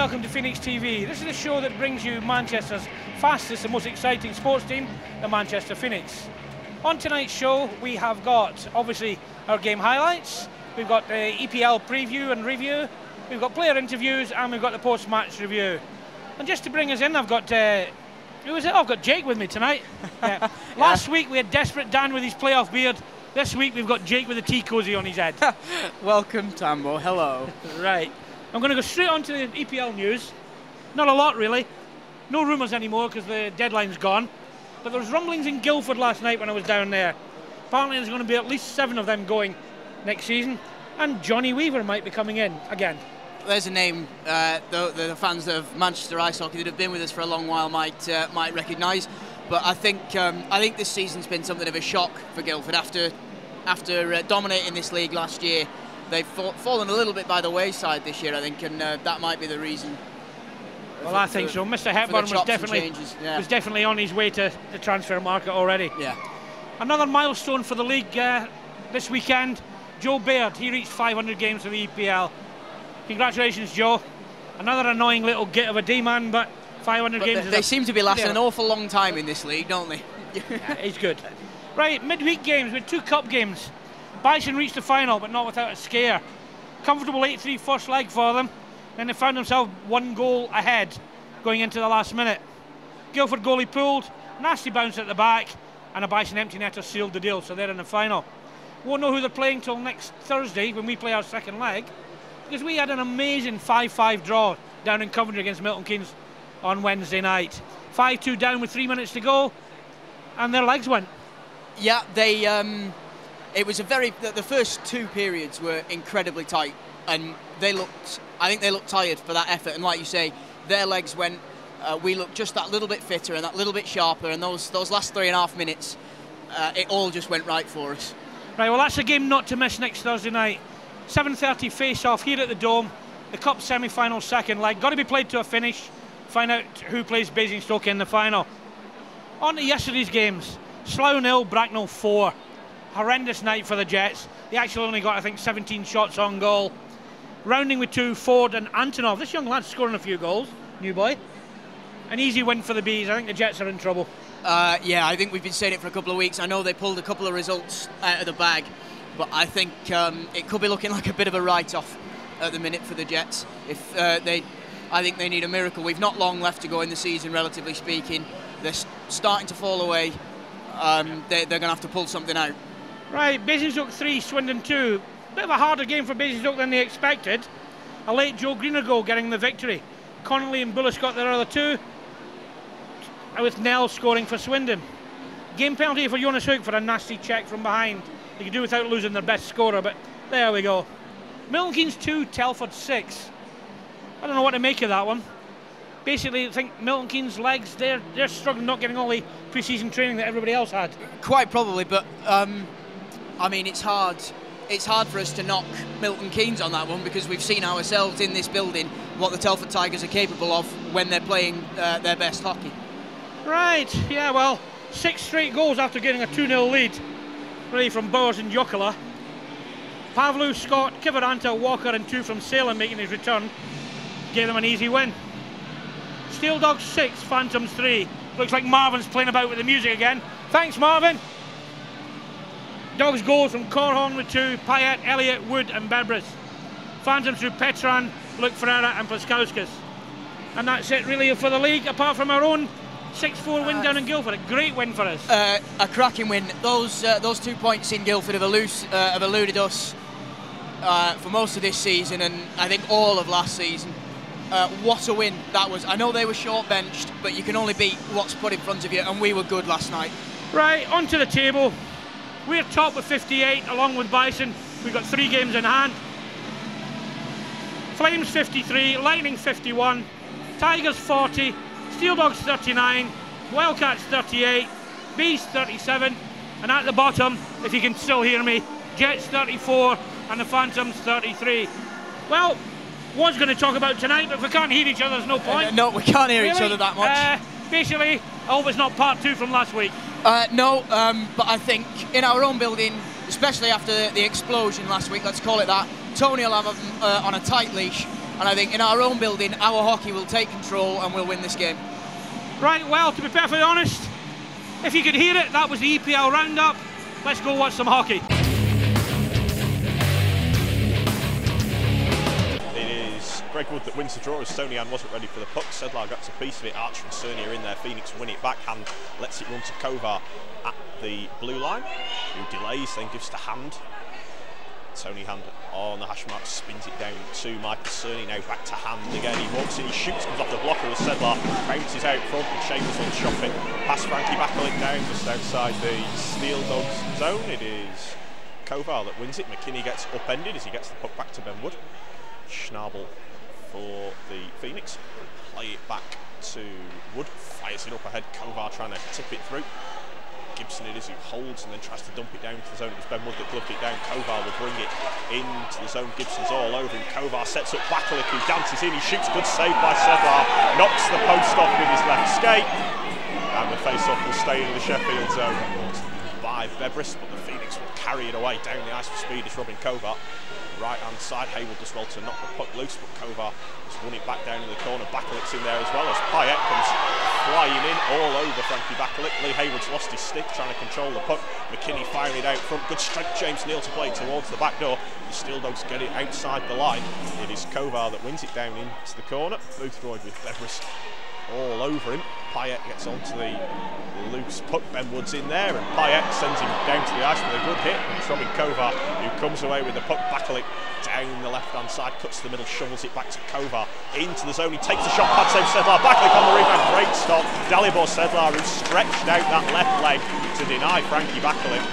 welcome to Phoenix TV. This is the show that brings you Manchester's fastest and most exciting sports team, the Manchester Phoenix. On tonight's show, we have got, obviously, our game highlights. We've got the EPL preview and review. We've got player interviews, and we've got the post-match review. And just to bring us in, I've got, who is it? I've got Jake with me tonight. Yeah. Last week, we had Desperate Dan with his playoff beard. This week, we've got Jake with a tea cosy on his head. Welcome, Tambo. Hello. Right. I'm going to go straight on to the EPL news. Not a lot, really. No rumours anymore because the deadline's gone. But there was rumblings in Guildford last night when I was down there. Apparently there's going to be at least 7 of them going next season. And Johnny Weaver might be coming in again. There's a name the fans of Manchester ice hockey that have been with us for a long while might recognise. But I think this season's been something of a shock for Guildford after dominating this league last year. They've fallen a little bit by the wayside this year, I think, and that might be the reason. Well, I think so. Mr. Hepburn was definitely on his way to the transfer market already. Yeah. Another milestone for the league this weekend. Joe Baird, he reached 500 games for the EPL. Congratulations, Joe. Another annoying little git of a D-man, but 500 games. They seem to be lasting an awful long time in this league, don't they? Yeah, he's good. Right, midweek games with 2 cup games. Bison reached the final, but not without a scare. Comfortable 8-3 first leg for them. Then they found themselves 1 goal ahead going into the last minute. Guildford goalie pulled, nasty bounce at the back, and a Bison empty netter sealed the deal, so they're in the final. Won't know who they're playing till next Thursday when we play our second leg, because we had an amazing 5-5 draw down in Coventry against Milton Keynes on Wednesday night. 5-2 down with 3 minutes to go, and their legs went. Yeah, it was the first 2 periods were incredibly tight, and I think they looked tired for that effort, and like you say, their legs went. We looked just that little bit fitter and that little bit sharper, and those last 3.5 minutes, it all just went right for us. Right, well, that's a game not to miss next Thursday night. 7:30 face-off here at the Dome, the Cup semi-final second leg. Got to be played to a finish. Find out who plays Basingstoke in the final. On to yesterday's games. Slough 0, Bracknell 4. Horrendous night for the Jets. They actually only got, I think, 17 shots on goal. Rounding with 2, Ford and Antonov. This young lad's scoring a few goals, new boy. An easy win for the Bees. I think the Jets are in trouble. Yeah, I think we've been saying it for a couple of weeks. I know they pulled a couple of results out of the bag, but I think it could be looking like a bit of a write-off at the minute for the Jets. I think they need a miracle. We've not long left to go in the season, relatively speaking. They're starting to fall away. They're going to have to pull something out. Right, Basingstoke 3, Swindon 2. Bit of a harder game for Basingstoke than they expected. A late Joe Greener goal getting the victory. Connolly and Bullish got their other 2, with Nell scoring for Swindon. Game penalty for Jonas Hook for a nasty check from behind. They could do without losing their best scorer, but there we go. Milton Keynes 2, Telford 6. I don't know what to make of that one. Basically, I think Milton Keynes' legs, they're struggling, not getting all the pre-season training that everybody else had. Quite probably, but I mean, it's hard. It's hard for us to knock Milton Keynes on that one, because we've seen ourselves in this building what the Telford Tigers are capable of when they're playing their best hockey. Right, yeah, well, 6 straight goals after getting a 2-0 lead, really, from Bowers and Jokela. Pavlu, Scott, Kivaranta, Walker and 2 from Salem making his return. Gave them an easy win. Steeldogs 6, Phantoms 3. Looks like Marvin's playing about with the music again. Thanks, Marvin. Dogs goals from Corhorn with 2, Payet, Elliott, Wood and Berbris. Phantoms through Petran, Luke Ferreira and Plaskauskas. And that's it really for the league, apart from our own 6-4 win down in Guildford. A great win for us. A cracking win. Those 2 points in Guildford have eluded us for most of this season, and I think all of last season. What a win that was. I know they were short benched, but you can only beat what's put in front of you, and we were good last night. Right, onto the table. We're top with 58 along with Bison. We've got 3 games in hand. Flames 53, Lightning 51, Tigers 40, Steeldogs 39, Wildcats 38, Bees 37, and at the bottom, if you can still hear me, Jets 34 and the Phantoms 33. Well, was going to talk about tonight, but if we can't hear each other, there's no point. No, we can't hear each other that much. Basically, I hope it's not part 2 from last week. No, but I think in our own building, especially after the explosion last week, let's call it that, Tony will have them on a tight leash. And I think in our own building, our hockey will take control and we'll win this game. Right, well, to be perfectly honest, if you could hear it, that was the EPL roundup. Let's go watch some hockey. It is Greg Wood that wins the draw as Stoneyhan wasn't ready for the puck. Sedlar gets a piece of it. Archer and Cerny are in there. Phoenix win it backhand, lets it run to Kovar at the blue line, who delays, then gives to Hand. Tony Hand on the hash mark, spins it down to Michael Cerny, now back to Hand again. He walks in, he shoots, comes off the blocker as Sedlar bounces out front and Chambers will chop it. Past Frankie Backlund down just outside the Steeldogs zone. It is Kovar that wins it. McKinney gets upended as he gets the puck back to Ben Wood. Schnabel for the Phoenix. Play it back to Wood, fires it up ahead. Kovar trying to tip it through. Gibson it is who holds and then tries to dump it down to the zone. It was Ben Wood that gloved it down. Kovar will bring it into the zone. Gibson's all over him. Kovar sets up Backlund, who dances in. He shoots, good save by Sedlar. Knocks the post off with his left skate. And the face-off will stay in the Sheffield zone by Bebris, but the Phoenix will carry it away down the ice for speed. It's Robin Kovar. Right hand side, Hayward does well to knock the puck loose, but Kovar has won it back down in the corner. Backlund's in there as well as Payet comes flying in all over Frankie Backlund. Lee Hayward's lost his stick trying to control the puck. McKinney firing it out front. Good strike, James Neal to play towards the back door. The Steeldogs get it outside the line. It is Kovar that wins it down into the corner. Boothroyd with Bebris all over him. Payet gets onto the loose puck. Ben Wood's in there and Payet sends him down to the ice with a good hit. And it's Robin Kovar who comes away with the puck. Backlund down the left hand side, cuts the middle, shovels it back to Kovar into the zone. He takes the shot, pad save Sedlar. Backlund on the rebound, great stop. Dalibor Sedlar who stretched out that left leg to deny Frankie Backlund.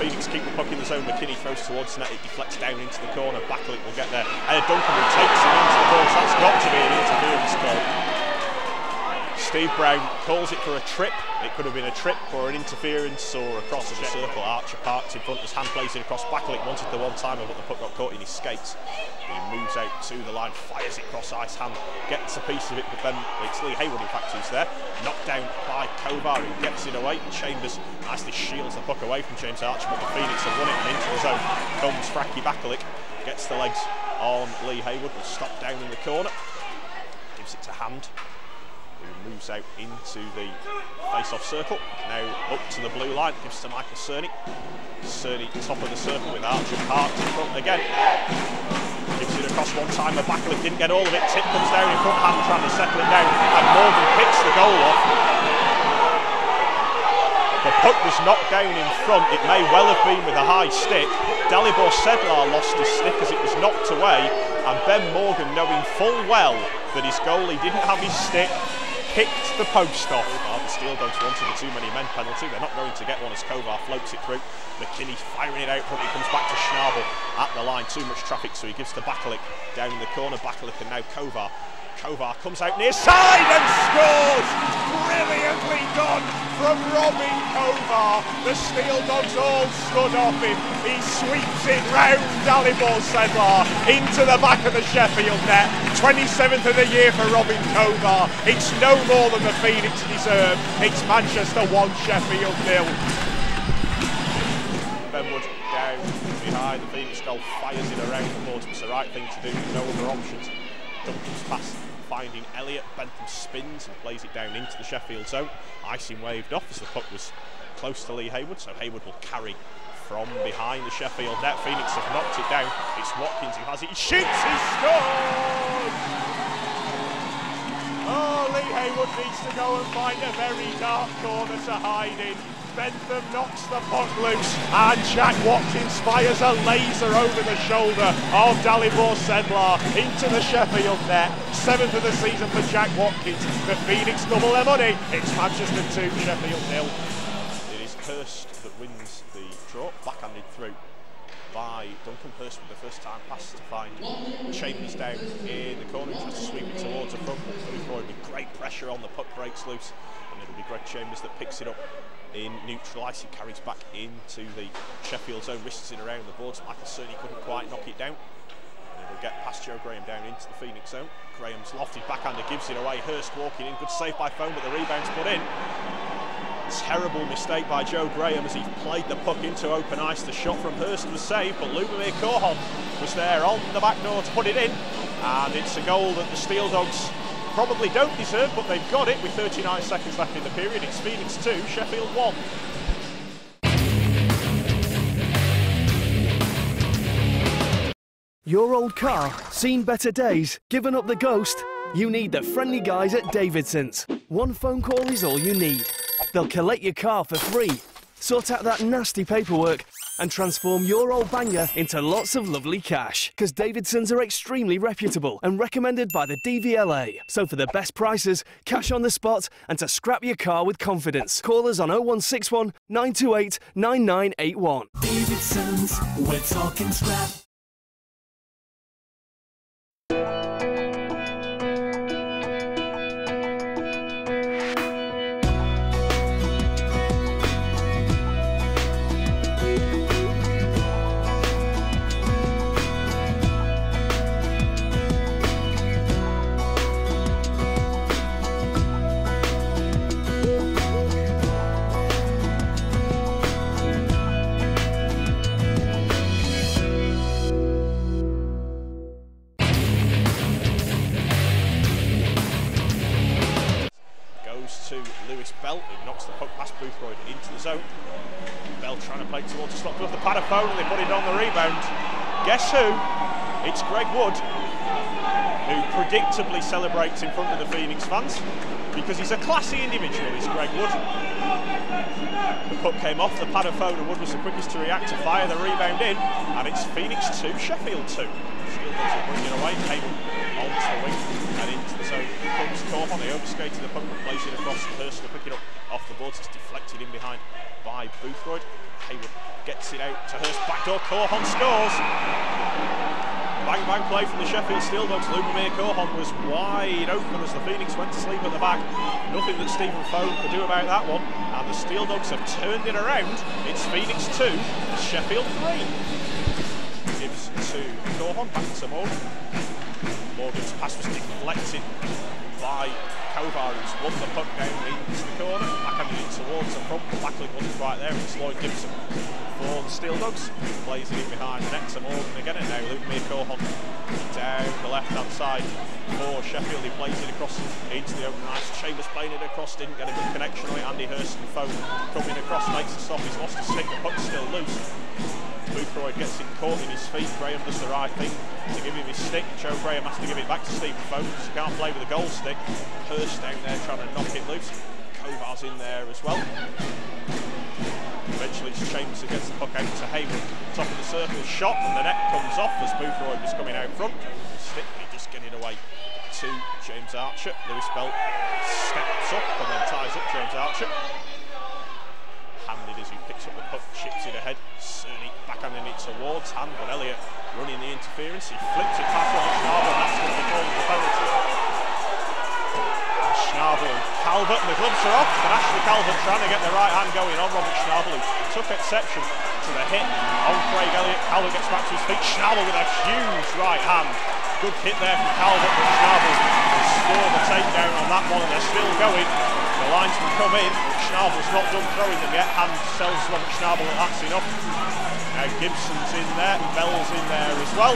Phoenix keep the puck in the zone. McKinney throws towards the net. It deflects down into the corner. Backlund will get there. And Duncan who takes it into the box. That's got to be an interference call. Steve Brown calls it for a trip. It could have been a trip or an interference or across the circle. Archer parks in front as Hand plays it across. Backlund wanted the one-timer, but the puck got caught in his skates. He moves out to the line, fires it cross ice. Hand gets a piece of it, but then it's Lee Hayward in fact who's there. Knocked down by Kovar who gets it away. Chambers nicely shields the puck away from James Archer, but the Phoenix have won it and into the zone comes Frankie Backlund. Gets the legs on Lee Hayward, will stop down in the corner. Gives it to Hand, who moves out into the face-off circle. Now up to the blue line, gives to Michael Cerny. Cerny top of the circle with Archer parked in front again. Gives it across one time, but Backlund didn't get all of it. Tip comes down in front, Hand trying to settle it down, and Morgan picks the goal off. The puck was knocked down in front. It may well have been with a high stick. Dalibor Sedlar lost his stick as it was knocked away, and Ben Morgan, knowing full well that his goalie didn't have his stick, kicked the post off. Oh, the Steeldogs wanted a too many men penalty. They're not going to get one as Kovar floats it through. McKinney's firing it out front. It comes back to Schnabel at the line. Too much traffic, so he gives to Backlund down in the corner. Backlund and now Kovar. Kovar comes out near side and scores! Brilliantly done from Robin Kovar. The Steeldogs all stood off him. He sweeps it round Dalibor Sedlar into the back of the Sheffield net. 27th of the year for Robin Kovar. It's no more than the Phoenix deserve. It's Manchester 1, Sheffield 0. Ben Wood down behind the Phoenix goal, fires it around the boards. It's the right thing to do, no other options. Duncan's pass finding Elliott. Bentham spins and plays it down into the Sheffield zone. Icing waved off as the puck was close to Lee Hayward, so Hayward will carry from behind the Sheffield net. Phoenix have knocked it down. It's Watkins who has it. He shoots, he scores! Oh, Lee Hayward needs to go and find a very dark corner to hide in. Bentham knocks the puck loose and Jack Watkins fires a laser over the shoulder of Dalibor Sedlar into the Sheffield net. 7th of the season for Jack Watkins. The Phoenix double their money. It's Manchester 2, Sheffield 0. It is Hurst that wins the draw, backhanded through by Duncan. Hurst for the first time pass to find Chambers down in the corner. He tries to sweep it towards the front. Boothroyd with great pressure on the puck, breaks loose, and it'll be Greg Chambers that picks it up in neutral ice. He carries back into the Sheffield zone, wrists it around the boards. Michael Cerny couldn't quite knock it down. And it'll get past Joe Graham down into the Phoenix zone. Graham's lofted backhander gives it away. Hurst walking in, good save by Foam, but the rebound's put in. Terrible mistake by Joe Graham as he played the puck into open ice. The shot from Hurst was saved, but Lubomir Korhon was there on the back door to put it in. And it's a goal that the Steeldogs probably don't deserve, but they've got it with 39 seconds left in the period. It's Phoenix 2, Sheffield 1. Your old car, seen better days, given up the ghost? You need the friendly guys at Davidson's. One phone call is all you need. They'll collect your car for free, sort out that nasty paperwork, and transform your old banger into lots of lovely cash. Because Davidson's are extremely reputable and recommended by the DVLA. So for the best prices, cash on the spot, and to scrap your car with confidence, call us on 0161 928 9981. Davidson's, we're talking scrap. Who knocks the puck past Boothroyd into the zone. Bell trying to play towards the slot of the pad of phone, and they put it on the rebound. Guess who? It's Greg Wood, who predictably celebrates in front of the Phoenix fans because he's a classy individual, is Greg Wood. The puck came off the pad of phone, and Wood was the quickest to react to fire the rebound in, and it's Phoenix 2, Sheffield 2. Steeldogs are bringing away, Cable onto the wing and into the zone. Comes Corhon, they overskated the puck and plays it across, and Hurst will pick it up off the boards. It's deflected in behind by Boothroyd. Hayward gets it out to Hurst, backdoor, Corhon scores! Bang bang play from the Sheffield Steeldogs. Lubomir Corhon was wide open as the Phoenix went to sleep at the back. Nothing that Stephen Fohn could do about that one, and the Steeldogs have turned it around. It's Phoenix 2, Sheffield 3. Gives to Corhon, back to Morgan. Morgan's pass was deflected by Kovar, who's won the puck down into the corner, backhanded it towards the front, but backlink wasn't quite there. It's Lloyd Gibson for the Steeldogs, plays it in behind the net to Morgan again, and now Lubomir Corhon down the left-hand side for Sheffield. He plays it across into the open ice. Chambers playing it across, didn't get a good connection on it. Andy Hurst and Fohn coming across, makes a stop. He's lost his stick, the puck's still loose. Boothroyd gets it caught in his feet. Graham does the right thing to give him his stick. Joe Graham has to give it back to Stephen Fohn because he can't play with a goal stick. Hurst down there trying to knock it loose. Kovar's in there as well. Eventually it's Chambers who gets the puck out to Hayward. Top of the circle, shot, and the net comes off as Boothroyd was coming out front. Stick, he just get it away to James Archer. Lewis Bell steps up and then ties up James Archer. Handed as he picks up the puck, chips it ahead. Cerny backhanding it towards hand, but Elliott running the interference. He flips it past Robert Schnabel, and that's going to call the penalty. Schnabel and Calvert, and the gloves are off, but Ashley Calvert trying to get the right hand going on Robert Schnabel, who took exception to the hit on Craig Elliott. Calvert gets back to his feet. Schnabel with a huge right hand. Good hit there from Calvert, but Schnabel will score the takedown on that one, and they're still going. The linesman come in, but Schnabel's not done throwing them yet. Hand tells Robert Schnabel that that's enough. Now Gibson's in there, Bell's in there as well.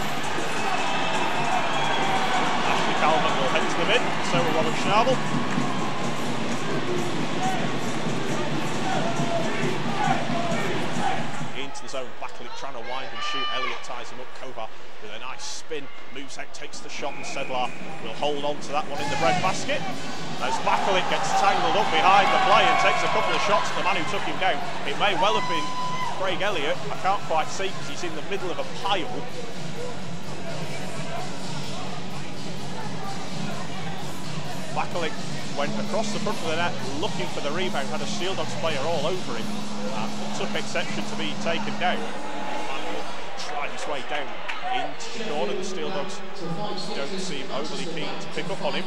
Ashley Calvert will head to the mid, so will Robert Schnabel. Into the zone, Backlick trying to wind and shoot. Elliott ties him up. Kovar with a nice spin, moves out, takes the shot, and Sedlar will hold on to that one in the breadbasket. As Backlick gets tangled up behind the play and takes a couple of shots at the man who took him down. It may well have been Craig Elliott. I can't quite see because he's in the middle of a pile. Backlick went across the front of the net looking for the rebound, had a Steeldogs player all over him, and took exception to being taken down. Manuel tried his way down into the corner. The Steeldogs don't seem overly keen to pick up on him.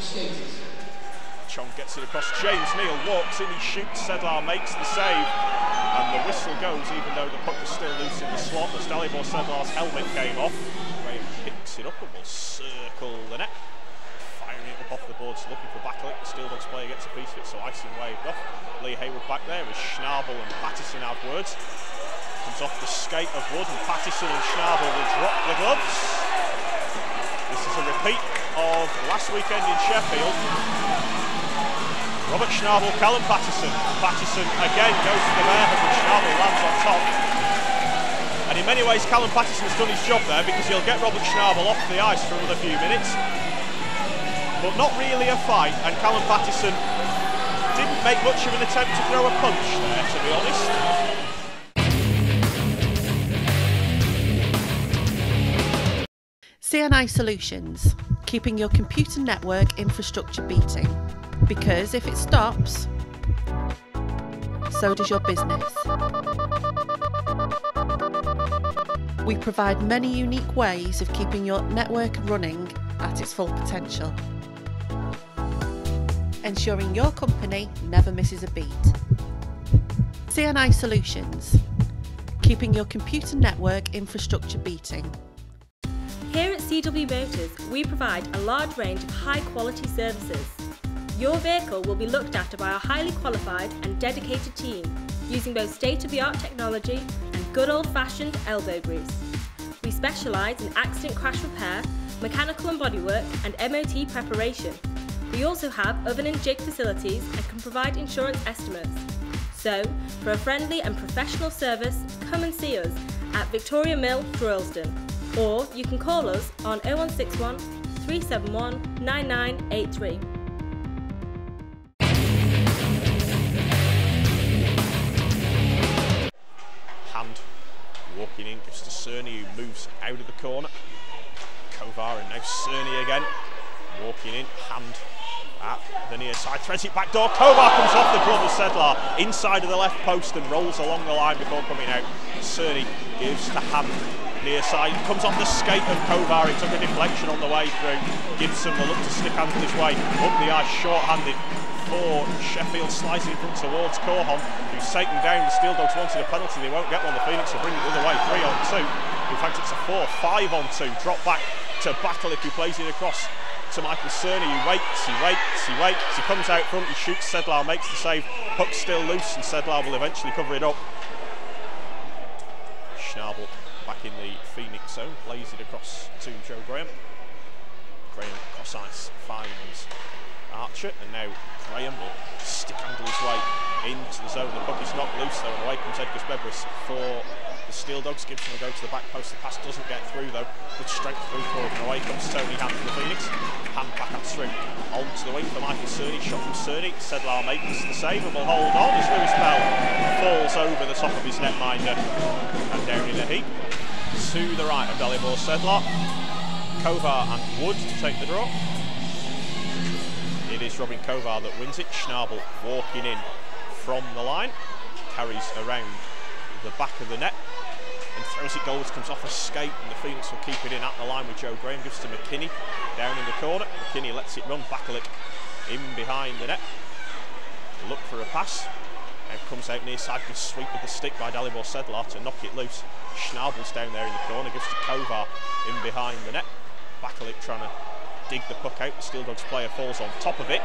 Chong gets it across. James Neal walks in, he shoots. Sedlar makes the save, and the whistle goes even though the puck was still loose in the slot as Dalibor Sedlar's helmet came off. Graham picks it up and will circle the net, firing it up off the boards, looking for Backlick. The Steeldogs player gets a piece of it, so icing waved off. Lee Hayward back there as Schnabel and Pattison have words. Comes off the skate of Wood, and Pattison and Schnabel will drop the gloves. This is a repeat of last weekend in Sheffield. Robert Schnabel, Callum Pattison. Pattison again goes to the bare and Schnabel lands on top. And in many ways Callum Pattison's done his job there because he'll get Robert Schnabel off the ice for another few minutes. But not really a fight, and Callum Pattison didn't make much of an attempt to throw a punch there, to be honest. CNI Solutions, keeping your computer network infrastructure beating. Because if it stops, so does your business. We provide many unique ways of keeping your network running at its full potential, ensuring your company never misses a beat. CNI Solutions, keeping your computer network infrastructure beating. Here at CW Motors, we provide a large range of high-quality services. Your vehicle will be looked after by our highly qualified and dedicated team, using both state-of-the-art technology and good old-fashioned elbow grease. We specialise in accident crash repair, mechanical and bodywork and MOT preparation. We also have oven and jig facilities and can provide insurance estimates. So, for a friendly and professional service, come and see us at Victoria Mill, Droylsden. Or you can call us on 0161 371 9983. Hand walking in, gives to Cerny, who moves out of the corner. Kovar and now Cerny again. Walking in, hand at the near side, threads it back door. Kovar comes off the glove of Sedlar, inside of the left post and rolls along the line before coming out. Cerny gives to hand. Near side, comes off the skate of Kovar, he took a deflection on the way through. Gibson will look to stick handle his way up the ice, short-handed for Sheffield, slicing in front towards Corhon, who's taken down. The Steeldogs wanted a penalty, they won't get one. The Phoenix will bring it the other way, 3-on-2. In fact, it's a 4, 5-on-2. Drop back to Bakalik, who plays it across to Michael Cerny, who waits, he comes out front, he shoots Sedlar, makes the save. Puck's still loose, and Sedlar will eventually cover it up. Schnabel back in the Phoenix zone, plays it across to Joe Graham. Graham cross ice finds Archer, and now Graham will stick handle his way into the zone. The puck is not loose though, and away comes Edgar Bebris for the Steeldogs. Gibson will go to the back post, the pass doesn't get through though. Good strength through forward, and away comes Tony Hand for the Phoenix. Hand back up through, on to the wing for Michael Cerny, shot from Cerny. Sedlar makes the save and will hold on as Lewis Bell falls over the top of his netminder and down in a heap. To the right of Dalibor Sedlar, Kovar and Wood to take the draw. It is Robin Kovar that wins it. Schnabel walking in from the line, carries around the back of the net and throws it goals, comes off a skate, and the Phoenix will keep it in at the line with Joe Graham. Gives to McKinney down in the corner. McKinney lets it run. Bakalik in behind the net. Look for a pass. And comes out near side, good sweep with the stick by Dalibor Sedlar to knock it loose. Schnabel's down there in the corner, gives to Kovar in behind the net. Bakalik trying to dig the puck out. The Steeldogs player falls on top of it.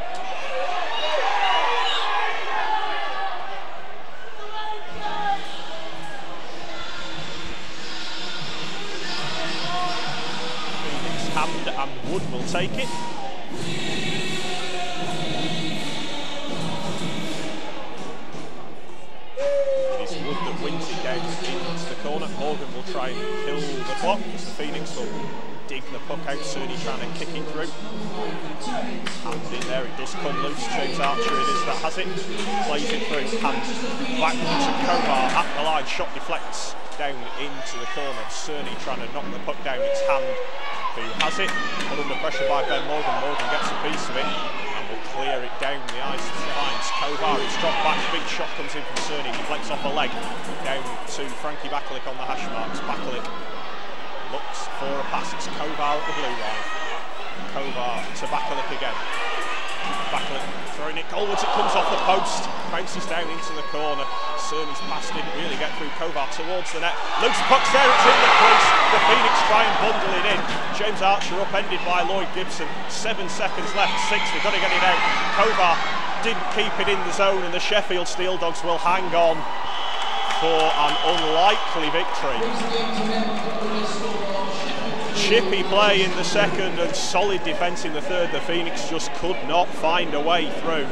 Phoenix Hand and Wood will take it. Wood that wins it down into the corner. Morgan will try and kill the clock as the Phoenix will dig the puck out. Cerny trying to kick it through. Hand in there, it does come loose. James Archer it is that has it. Plays it through. Hand back to Kovar at the line. Shot deflects down into the corner. Cerny trying to knock the puck down. It's Hand who has it. Put under pressure by Ben Morgan. Morgan gets a piece of it. Will clear it down the ice, finds Kovar, it's dropped back, big shot comes in from Cerny, deflects off a leg, down to Frankie Bakalik on the hash marks. Bakalik looks for a pass, it's Kovar at the blue line. Kovar to Bakalik again. Bakalik throwing it goalwards, it comes off the post, bounces down into the corner. Cerny's pass didn't really get through. Kovar towards the net, loose puck's there, it's in the crease. The Phoenix try and bundle it in. James Archer upended by Lloyd Gibson. 7 seconds left, 6, they've got to get it out. Kovar didn't keep it in the zone, and the Sheffield Steeldogs will hang on for an unlikely victory. chippy play in the second and solid defence in the third. The Phoenix just could not find a way through.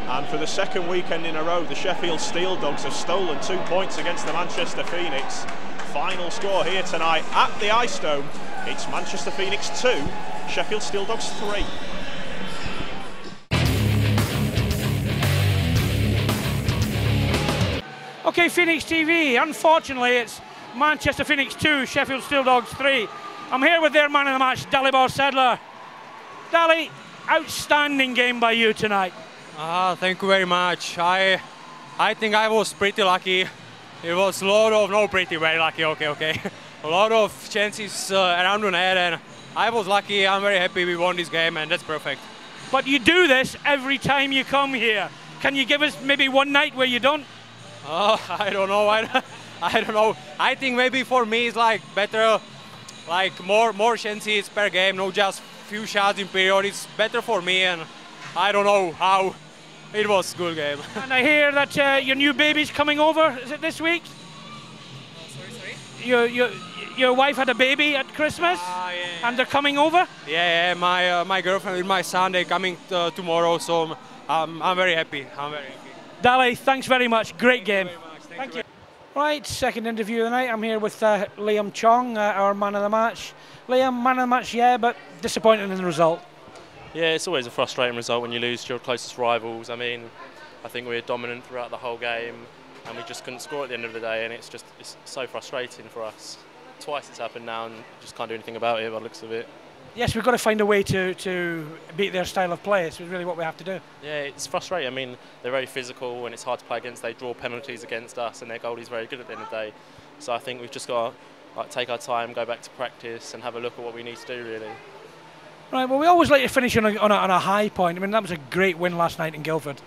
And for the second weekend in a row, the Sheffield Steeldogs have stolen 2 points against the Manchester Phoenix. Final score here tonight at the Ice Dome, it's Manchester Phoenix 2, Sheffield Steeldogs 3. Okay, Phoenix TV, unfortunately it's Manchester Phoenix 2, Sheffield Steeldogs 3. I'm here with their man of the match, Dalibor Sedler. Dali, outstanding game by you tonight. Thank you very much. I think I was pretty lucky. It was a lot of, no pretty, very lucky, okay. A lot of chances around the net, and I was lucky. I'm very happy we won this game, and that's perfect. But you do this every time you come here. Can you give us maybe one night where you don't? I don't know. I don't know. I think maybe for me it's like better, like more chances per game, not just few shots in period. It's better for me, and I don't know how. It was a good game. And I hear that your new baby's coming over. Is it this week? Sorry? Your wife had a baby at Christmas, yeah. And they're coming over? Yeah, my girlfriend and my son, they're coming tomorrow, so I'm very happy. Dali, thanks very much. Great game. Thank you. Right, second interview of the night. I'm here with Liam Chong, our man of the match. Liam, man of the match, yeah, but disappointed in the result. Yeah, it's always a frustrating result when you lose to your closest rivals. I mean, I think we were dominant throughout the whole game and we just couldn't score at the end of the day, and it's so frustrating for us. Twice it's happened now and just can't do anything about it by the looks of it. Yes, we've got to find a way to beat their style of play. It's really what we have to do. Yeah, it's frustrating. I mean, they're very physical and it's hard to play against. They draw penalties against us and their goalie's very good at the end of the day. So I think we've just got to take our time, go back to practice and have a look at what we need to do, really. Right, well, we always like to finish on a high point. I mean, that was a great win last night in Guildford.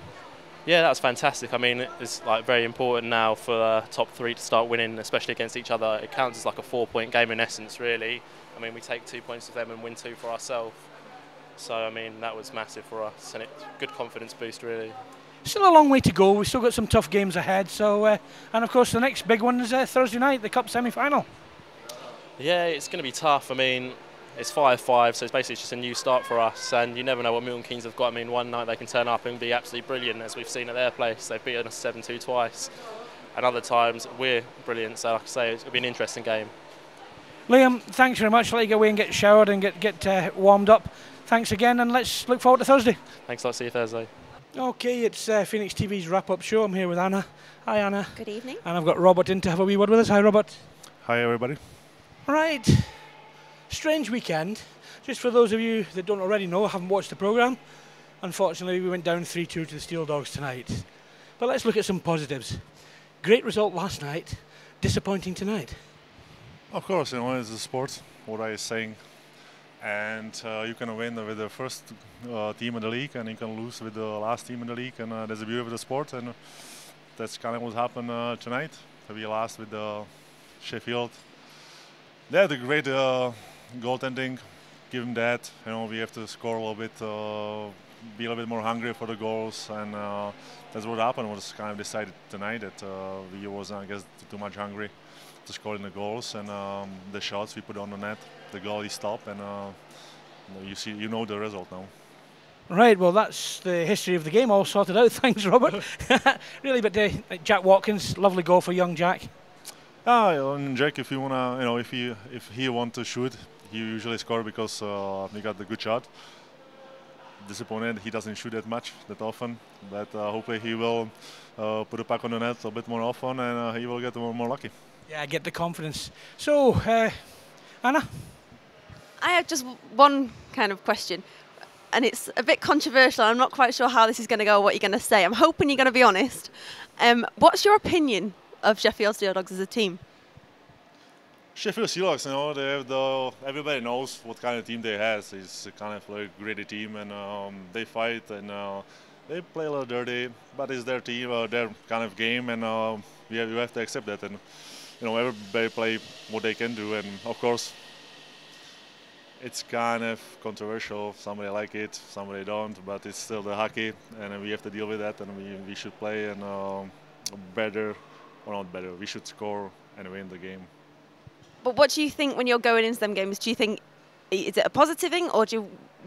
Yeah, that was fantastic. I mean, it's like very important now for top three to start winning, especially against each other. It counts as like a 4-point game in essence, really. I mean, we take 2 points of them and win 2 for ourselves. So, I mean, that was massive for us, and it's a good confidence boost, really. Still a long way to go. We've still got some tough games ahead. So, and of course, the next big one is Thursday night, the Cup semi-final. Yeah, it's going to be tough. I mean, it's 5-5, so it's basically just a new start for us, and you never know what Milton Keynes have got. I mean, one night they can turn up and be absolutely brilliant, as we've seen at their place. They've beaten us 7-2 twice, and other times we're brilliant. So, like I say, it'll be an interesting game. Liam, thanks very much. Let you go away and get showered and get warmed up. Thanks again, and let's look forward to Thursday. Thanks a lot. See you Thursday. Okay, it's Phoenix TV's wrap-up show. I'm here with Anna. Hi, Anna. Good evening. And I've got Robert in to have a wee word with us. Hi, Robert. Hi, everybody. Right. Strange weekend. Just for those of you that don't already know, haven't watched the programme, unfortunately we went down 3-2 to the Steeldogs tonight. But let's look at some positives. Great result last night, disappointing tonight. Of course, it's a sport, what I was saying. And you can win with the first team in the league, and you can lose with the last team in the league, and that's the beauty of the sport, and that's kind of what happened tonight. So we lost with Sheffield. They had a great goaltending. Given that, we have to score a little bit, be a little bit more hungry for the goals, and that's what happened. Was kind of decided tonight that we was, I guess, too much hungry to score in the goals, and the shots we put on the net, the goalie stopped, and you know the result now. Right, well, that's the history of the game all sorted out. Thanks, Robert. Really, but Jack Watkins, lovely goal for young Jack. And Jack, if you wanna, if he want to shoot, he usually score because he got the good shot. Disappointed he doesn't shoot that often, but hopefully he will put it back on the net a bit more often, and he will get more lucky. Yeah, get the confidence. So, Anna? I have just one kind of question, and it's a bit controversial. I'm not quite sure how this is going to go or what you're going to say. I'm hoping you're going to be honest. What's your opinion of Sheffield Steeldogs as a team? Sheffield Steeldogs, they have everybody knows what kind of team they have. It's a kind of like a great team, and they fight, and they play a little dirty, but it's their team, their kind of game, and we have to accept that. And everybody play what they can do, and of course, it's kind of controversial. Somebody like it, somebody don't, but it's still the hockey, and we have to deal with that, and we should play and better, or not better. We should score and win the game. But what do you think when you're going into them games? Do you think, is it a positive thing, or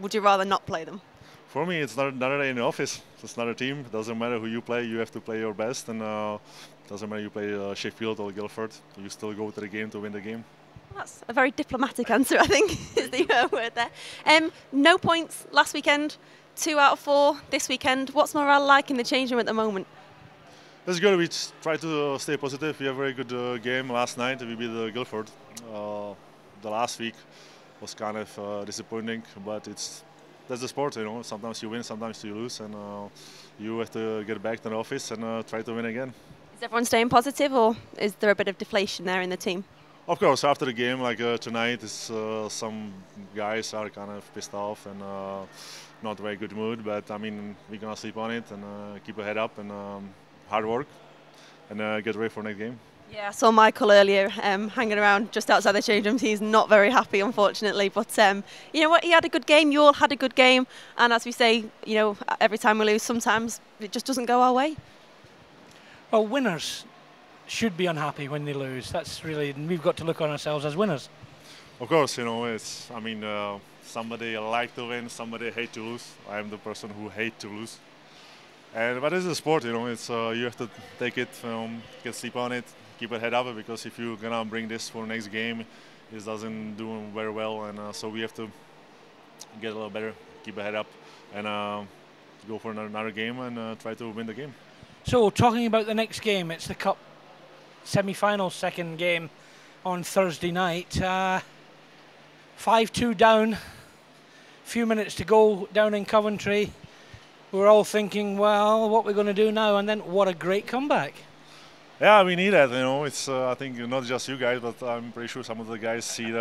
would you rather not play them? For me, it's not another day in the office. It's not a team. It doesn't matter who you play. You have to play your best, and it doesn't matter you play Sheffield or Guildford. You still go to the game to win the game. That's a very diplomatic answer, I think, is the word there. No points last weekend, 2 out of 4 this weekend. What's morale like in the change room at the moment? It's good. We try to stay positive. We have a very good game last night. We beat Guildford. The last week was kind of disappointing, but that's the sport, you know. Sometimes you win, sometimes you lose, and you have to get back to the office and try to win again. Is everyone staying positive, or is there a bit of deflation there in the team? Of course, after the game, like tonight, some guys are kind of pissed off and not very good mood. But I mean, we're gonna sleep on it and keep our head up and hard work and get ready for next game. Yeah, I saw Michael earlier hanging around just outside the change rooms. He's not very happy, unfortunately. But you know what? He had a good game. You all had a good game. And as we say, you know, every time we lose, sometimes it just doesn't go our way. Well, winners should be unhappy when they lose. That's really, we've got to look on ourselves as winners. Of course, you know, it's, I mean, somebody like to win, somebody hate to lose. I am the person who hate to lose. But it's a sport, you know, it's you have to take it, get sleep on it, keep your head up, because if you're gonna bring this for next game, it doesn't do very well, and so we have to get a little better, keep our head up, and go for another game and try to win the game. So, talking about the next game, it's the Cup semi-final, second game on Thursday night. 5-2 down, few minutes to go down in Coventry. We're all thinking, well, what we're going to do now, and then what a great comeback. Yeah, we need that, you know. It's I think not just you guys, but I'm pretty sure some of the guys see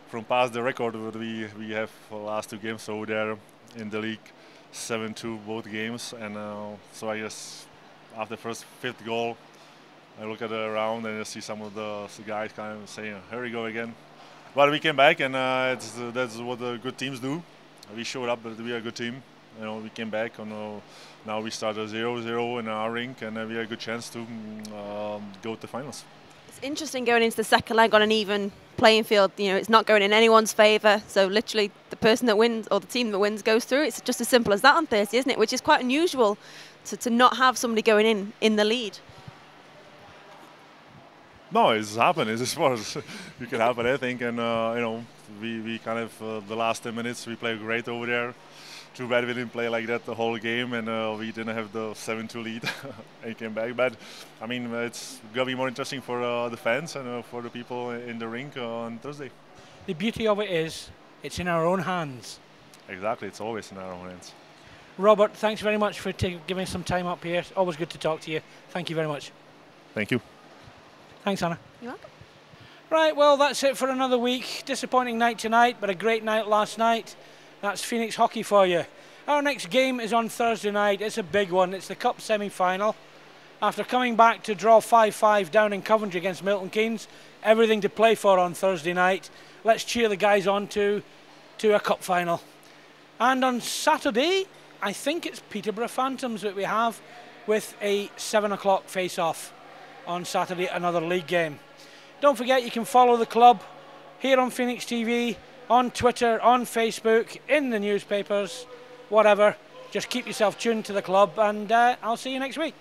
from past the record that we have for the last 2 games over there in the league, 7-2 both games, and so I guess after the first 5th goal, I look at the round and I see some of the guys kind of saying, here we go again. But we came back, and that's what the good teams do. We showed up that we are a good team. You know, we came back, and now we start a 0-0 in our rink, and we have a good chance to go to the finals. It's interesting going into the second leg on an even playing field. You know, it's not going in anyone's favour, so literally the person that wins or the team that wins goes through. It's just as simple as that on Thursday, isn't it? Which is quite unusual to not have somebody going in the lead. No, it's happened. It's a sport. You can happen, I think. And, you know, we kind of, the last 10 minutes, we played great over there. Too bad we didn't play like that the whole game, and we didn't have the 7-2 lead and came back. But, I mean, it's going to be more interesting for the fans and for the people in the rink on Thursday. The beauty of it is, it's in our own hands. Exactly. It's always in our own hands. Robert, thanks very much for giving some time up here. It's always good to talk to you. Thank you very much. Thank you. Thanks, Anna. You're welcome. Right, well, that's it for another week. Disappointing night tonight, but a great night last night. That's Phoenix hockey for you. Our next game is on Thursday night. It's a big one. It's the Cup semi-final. After coming back to draw 5-5 down in Coventry against Milton Keynes, everything to play for on Thursday night. Let's cheer the guys on to a Cup final. And on Saturday, I think it's Peterborough Phantoms that we have with a 7 o'clock face-off on Saturday, another league game. Don't forget, you can follow the club here on Phoenix TV, on Twitter, on Facebook, in the newspapers, whatever. Just keep yourself tuned to the club, and I'll see you next week.